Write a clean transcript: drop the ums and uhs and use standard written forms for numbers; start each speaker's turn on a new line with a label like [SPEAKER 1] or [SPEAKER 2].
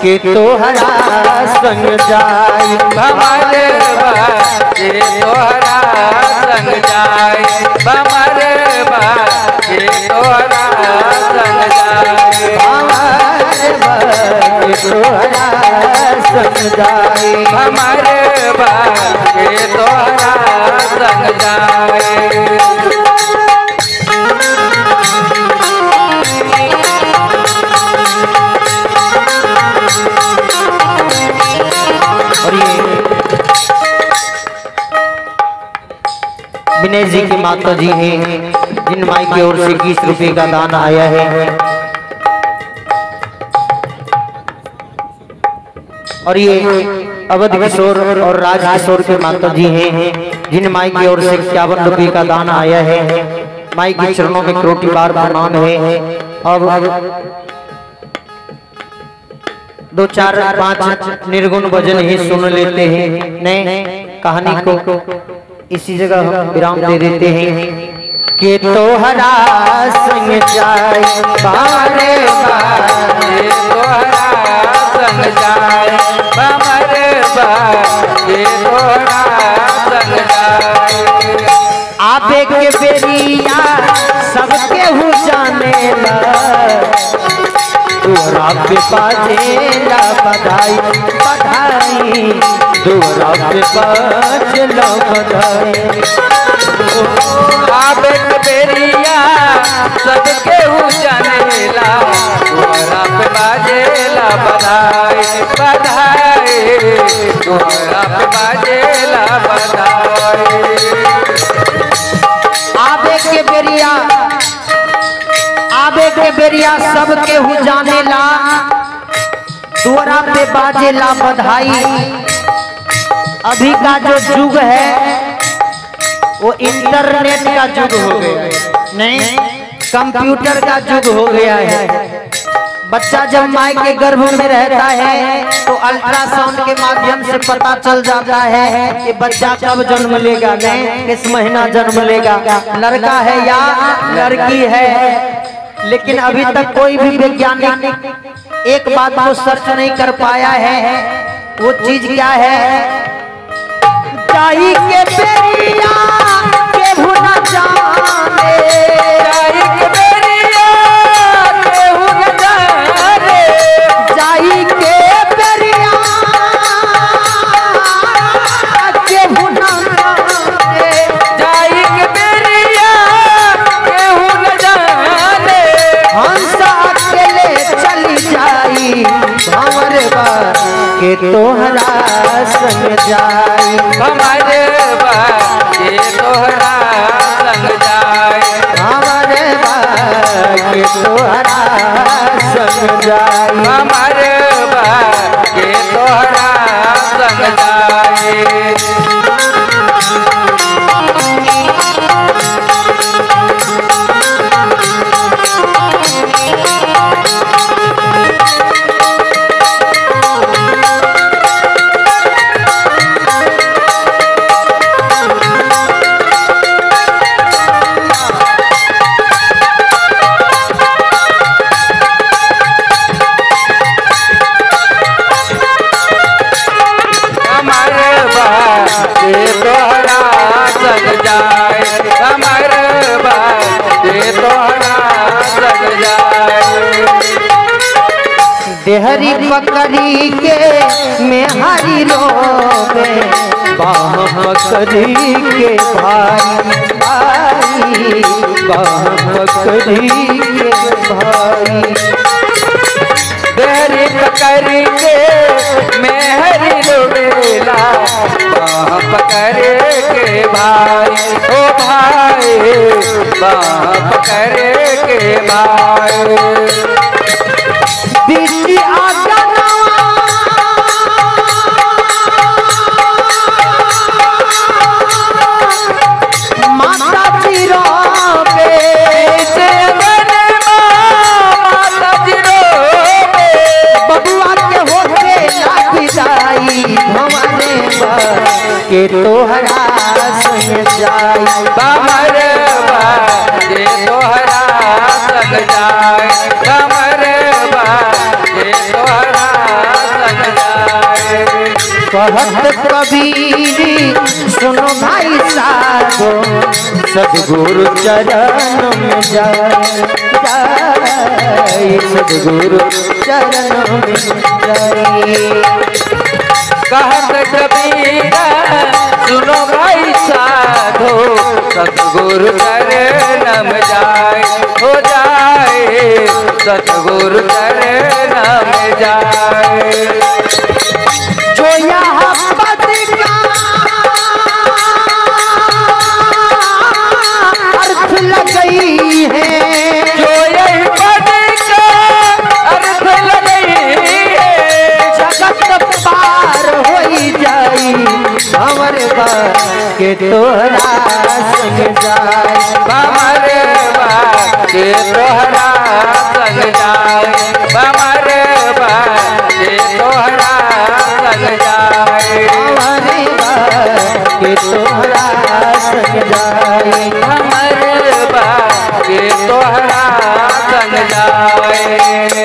[SPEAKER 1] के तोहरा संग जाई
[SPEAKER 2] हमारे बाजे तोहरा संग जाए हमारे बाजे तोहरा संग जाए
[SPEAKER 1] हमारे बाजे तोहरा संग जाई
[SPEAKER 2] हमारे बाजे तोहरा संग जाए।
[SPEAKER 1] विनय जी की माता जी हैं जिन माई की ओर से 21 रुपए का दान आया है। और ये अवध किशोर और राज किशोर के माता जी हैं जिन माई की ओर से 51 रुपए का दान आया है। माई के चरणों में करोटी बार प्रणाम है। अब 2 4 5 निर्गुण भजन ही सुन लेते हैं। नए कहानी को इसी जगह हम विराम दे देते हैं कि तोहरा संग जाए
[SPEAKER 2] हमारे बाजे तोहरा संग जाए हमारे बाजे तोहरा संग जाए।
[SPEAKER 1] आबे के बेरिया सबके हु जाने ला तोहरा पे बाजेला बधाई बधाई तोहरा पे बाजेला बधाई।
[SPEAKER 2] आबे के बेरिया सबके हु जानेला तोहरा पे बाजेला बधाई बधाई तोहरा पे बाजेला बधाई।
[SPEAKER 1] आबे के बेरिया सबके हु जानेला तोहरा पे बाजेला बधाई। अभी का जो युग है वो इंटरनेट का युग हो गया है, नहीं कंप्यूटर का युग हो गया है। बच्चा जब माँ के गर्भ में रहता है तो अल्ट्रासाउंड के माध्यम से पता चल जाता है कि बच्चा कब जन्म लेगा, नहीं किस महीना जन्म लेगा, लड़का है या लड़की है। लेकिन अभी तक कोई भी वैज्ञानिक एक बात को सर्च नहीं कर पाया है। वो चीज क्या है? जाई के बेरिया के भुना जाने
[SPEAKER 2] जाई के बेरिया के भुना जाने
[SPEAKER 1] जाई के बेरिया के भुना जाने
[SPEAKER 2] जाई के बेरिया के भुना जाने
[SPEAKER 1] हंस अकेले चली जाई हमरे बात के तोहरा संग जाई
[SPEAKER 2] हमारे बाजे तोहरा संग जाए
[SPEAKER 1] हमारे बागे तोहरा संग जाई
[SPEAKER 2] हमारे बाजे तोहरा संग जाए। तोहरा संग जाए हमारे बाजे तोहरा संग जाए।
[SPEAKER 1] देहरी पकड़ी के मेहरी रोवे बाह पकड़ी के भाई भाई बाह पकड़ी के भाई।
[SPEAKER 2] देहरी पकड़ी के मेहरी रोवेला बाह पकड़े के भाई ओ भाई बाह पकड़े के भाई।
[SPEAKER 1] बीची आगा माता जी रोवे
[SPEAKER 2] माता जी रोवे
[SPEAKER 1] बबुआ के होते लागी जाई हमारे के तोहरा संग जाई
[SPEAKER 2] हमारे बाजे तोहरा संग जाए हमारे बाजे तोहरा
[SPEAKER 1] कहत कबीर सुनो भाई साधो सदगुरु चरण में जाए सदगुरु चरण में जाए।
[SPEAKER 2] कहत कबीरा सुनो भाई साधो सतगुरु चरण में जाए हो जाए सतगुरु चरण में जाए।
[SPEAKER 1] जो यहाँ पद का अर्थ लगई है
[SPEAKER 2] जो यही पद का अर्थ लगई है
[SPEAKER 1] जगत पार हो जाई हमरे बा के तोहरा संग जाए
[SPEAKER 2] हमारे बा के तोहरा संग जाए हमारे बा के तोहरा संग जाए
[SPEAKER 1] हमारे बा के तोहरा संग जाए
[SPEAKER 2] हमारे बा के तोहरा संग जाए।